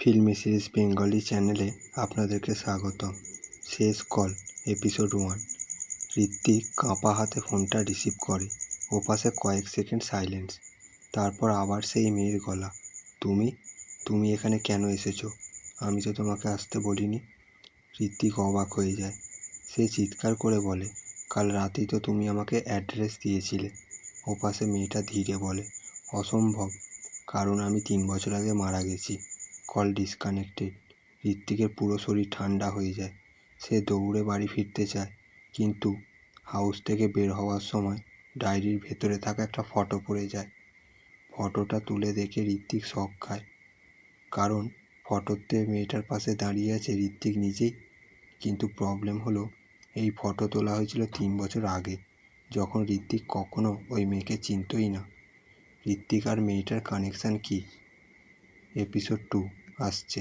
Filmi series Bengali চ্যানেলে আপনাদেরকে স্বাগতম। শেষ কল এপিসোড 1। ঋত্বিক কাঁপা হাতে ফোনটা রিসিভ করে। ওপাশে কয়েক সেকেন্ড সাইলেন্স। তারপর আবার সেই মেয়ের গলা, তুমি তুমি এখানে কেন এসেছো? আমি তো তোমাকে আসতে বলিনি। ঋত্বিক অবাক হয়ে যায়। সে চিৎকার করে বলে, কাল রাতেই তো তুমি আমাকে অ্যাড্রেস দিয়েছিলে। ওপাশে মেয়েটা ধীরে বলে, অসম্ভব, কারণ আমি 3 বছর আগে মারা গেছি। Call disconnected. ঋত্বিকের পুরো শরীর ঠান্ডা হয়ে যায়। সে দৌড়ে বাড়ি ফিরতে চায়, কিন্তু হাউস থেকে বের হওয়ার সময় ডায়েরির ভেতরে থাকা একটা ফটো পড়ে যায়। ফটোটা তুলে দেখে ঋত্বিক শক খায়, কারণ ফটোতে মেয়েটার পাশে দাঁড়িয়ে আছে ঋত্বিক নিজেই। কিন্তু প্রবলেম হলো, এই ফটো তোলা হয়েছিল 3 বছর আগে, যখন ঋত্বিক কখনো ওই মেয়েকে চিনতই না। ঋত্বিক আর মেয়েটার কানেকশান কি? এপিসোড 2 আসছে।